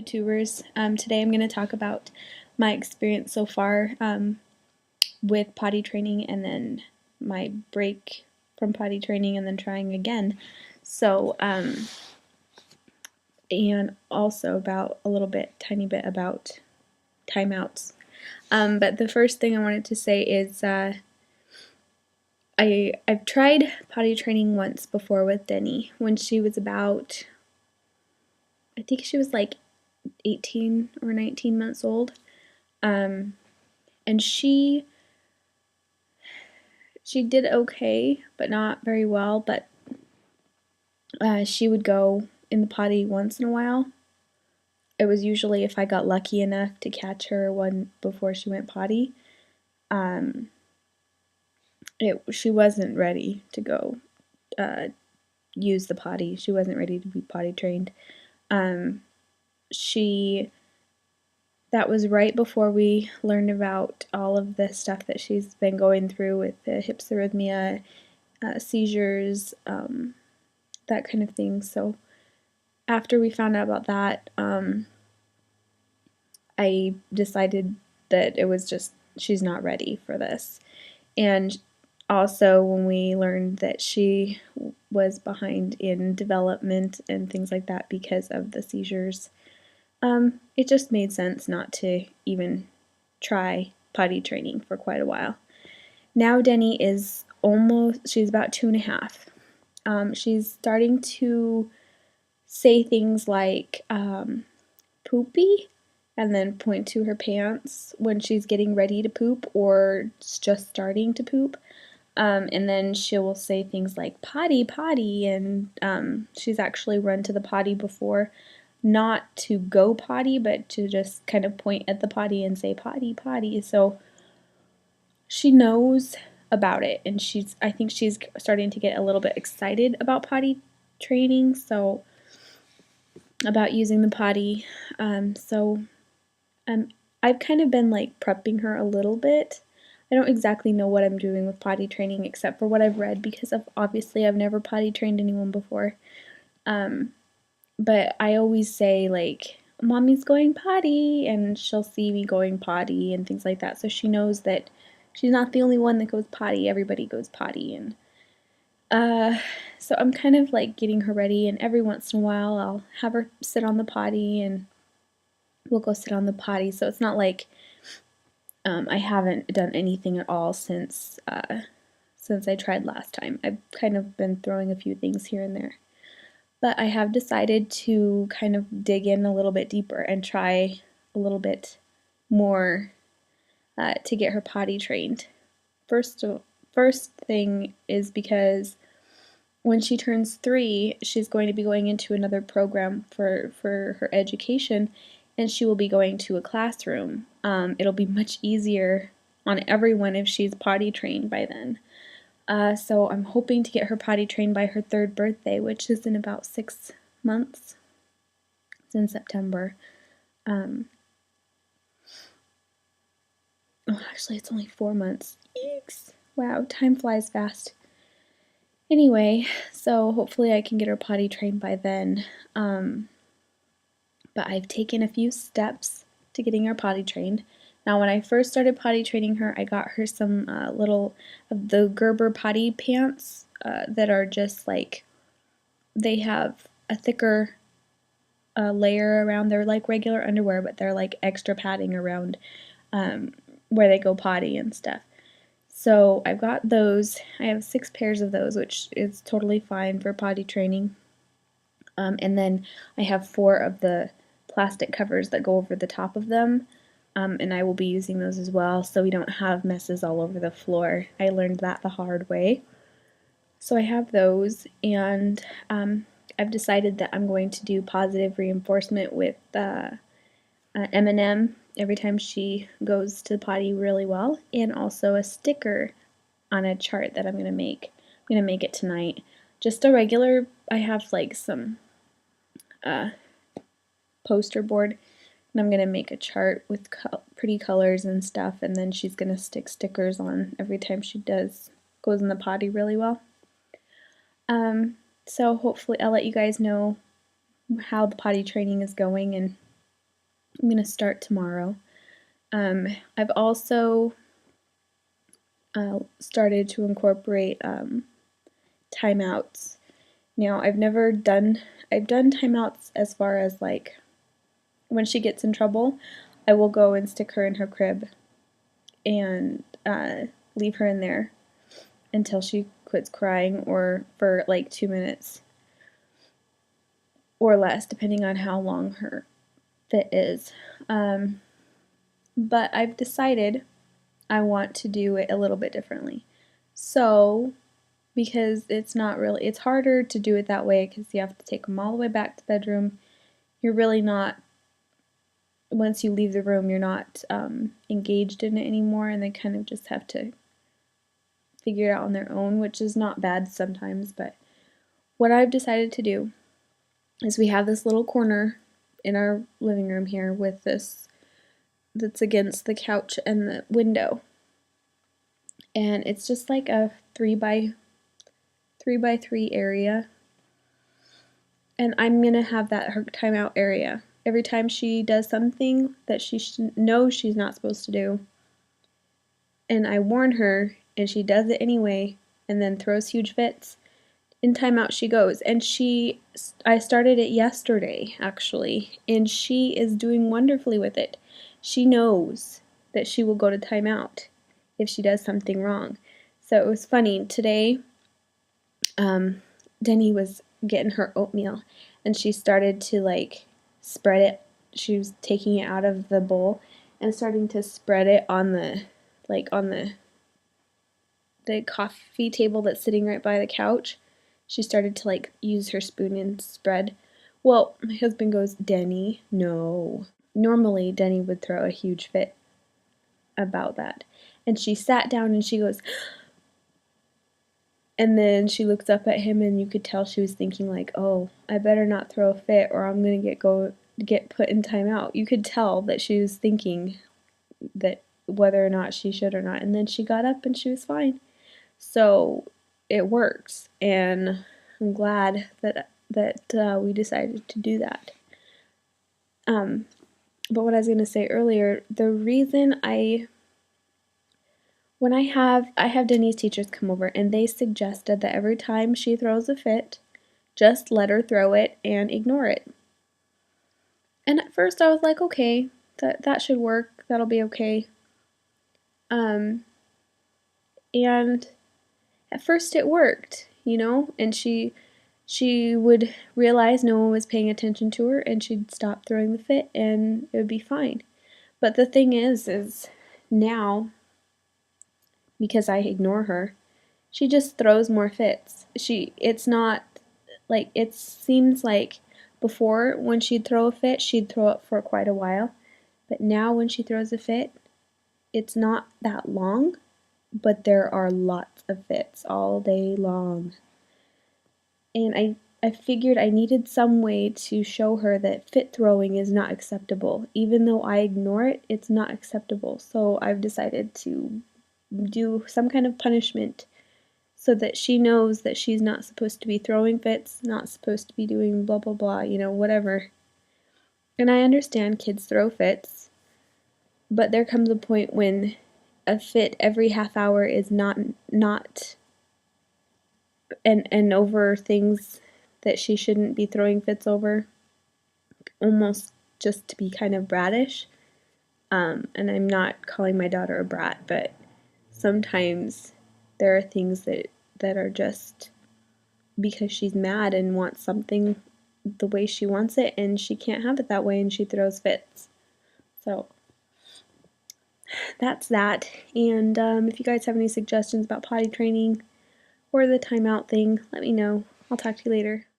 YouTubers. Today I'm going to talk about my experience so far with potty training and then my break from potty training and then trying again. And also about a tiny bit about timeouts. But the first thing I wanted to say is I've tried potty training once before with Denny when she was about, I think she was like 18 or 19 months old. And she did okay, but not very well, but she would go in the potty once in a while. It was usually if I got lucky enough to catch her one before she went potty. She wasn't ready to go use the potty. She wasn't ready to be potty trained. That was right before we learned about all of the stuff that she's been going through with the hypsarrhythmia, seizures, that kind of thing. So after we found out about that, I decided that it was just, she's not ready for this. And also when we learned that she was behind in development and things like that because of the seizures, it just made sense not to even try potty training for quite a while. Now Denny is she's about 2.5. She's starting to say things like poopy and then point to her pants when she's getting ready to poop or just starting to poop. And then she will say things like potty, potty, and she's actually run to the potty before, not to go potty, but to just kind of point at the potty and say potty, potty. So she knows about it, and I think she's starting to get a little bit excited about potty training, so about using the potty. I've kind of been like prepping her a little bit. I don't exactly know what I'm doing with potty training except for what I've read, because obviously I've never potty trained anyone before. But I always say like, Mommy's going potty, and she'll see me going potty and things like that, so she knows that she's not the only one that goes potty. Everybody goes potty. And so I'm kind of like getting her ready, and every once in a while I'll have her sit on the potty and we'll go sit on the potty. So it's not like I haven't done anything at all since I tried last time. I've kind of been throwing a few things here and there. But I have decided to kind of dig in a little bit deeper and try a little bit more to get her potty trained. First thing is because when she turns 3, she's going to be going into another program for her education, and she will be going to a classroom. It'll be much easier on everyone if she's potty trained by then. So I'm hoping to get her potty trained by her 3rd birthday, which is in about 6 months. It's in September. Actually, it's only 4 months. Eeks! Wow, time flies fast. Anyway, so hopefully I can get her potty trained by then. But I've taken a few steps to getting her potty trained. Now, when I first started potty training her, I got her some little of the Gerber potty pants that are just like, they have a thicker layer around. They're like regular underwear, but they're like extra padding around where they go potty and stuff. So I've got those. I have 6 pairs of those, which is totally fine for potty training. And then I have 4 of the plastic covers that go over the top of them. And I will be using those as well, so we don't have messes all over the floor. I learned that the hard way. So I have those, and I've decided that I'm going to do positive reinforcement with M&M every time she goes to the potty really well, and also a sticker on a chart that I'm going to make. I'm going to make it tonight. Just a regular, I have like some poster board, and I'm going to make a chart with pretty colors and stuff, and then she's going to stick stickers on every time she goes in the potty really well. So hopefully I'll let you guys know how the potty training is going, and I'm going to start tomorrow. I've also started to incorporate timeouts. Now, I've done timeouts as far as like when she gets in trouble, I will go and stick her in her crib and leave her in there until she quits crying, or for like 2 minutes or less, depending on how long her fit is. But I've decided I want to do it a little bit differently. So, because it's harder to do it that way because you have to take them all the way back to the bedroom. You're really not, once you leave the room, you're not engaged in it anymore, and they kind of just have to figure it out on their own, which is not bad sometimes. But what I've decided to do is we have this little corner in our living room here with this that's against the couch and the window. And it's just like a 3 by 3 area. And I'm going to have that her timeout area. Every time she does something that she knows she's not supposed to do, and I warn her, and she does it anyway, and then throws huge fits, in timeout she goes. And I started it yesterday, actually, and she is doing wonderfully with it. She knows that she will go to timeout if she does something wrong. So it was funny. Today, Denny was getting her oatmeal, and she started to like spread it. She was taking it out of the bowl and starting to spread it on the coffee table that's sitting right by the couch. She started to like use her spoon and spread. Well, my husband goes, "Denny, no." Normally, Denny would throw a huge fit about that. And she sat down and she goes, and then she looks up at him, and you could tell she was thinking like, "Oh, I better not throw a fit or I'm going to get put in timeout." You could tell that she was thinking that whether or not she should or not. And then she got up and she was fine. So it works, and I'm glad that we decided to do that. But what I was going to say earlier, the reason when I have Denny's teachers come over, and they suggested that every time she throws a fit, just let her throw it and ignore it. And at first I was like, okay, that should work. That'll be okay. And at first it worked, and she would realize no one was paying attention to her, and she'd stop throwing the fit and it would be fine. But the thing is now, because I ignore her, she just throws more fits. It's not like, it seems like before when she'd throw a fit, she'd throw it for quite a while. But now when she throws a fit, it's not that long, but there are lots of fits all day long. And I figured I needed some way to show her that fit throwing is not acceptable. Even though I ignore it, it's not acceptable. So I've decided to do some kind of punishment so that she knows that she's not supposed to be throwing fits, not supposed to be doing blah blah blah, whatever. And I understand kids throw fits, but there comes a point when a fit every half hour is not and over things that she shouldn't be throwing fits over, almost just to be kind of brattish. And I'm not calling my daughter a brat, but sometimes there are things that are just because she's mad and wants something the way she wants it, and she can't have it that way, and she throws fits. So that's that. And if you guys have any suggestions about potty training or the timeout thing, let me know. I'll talk to you later.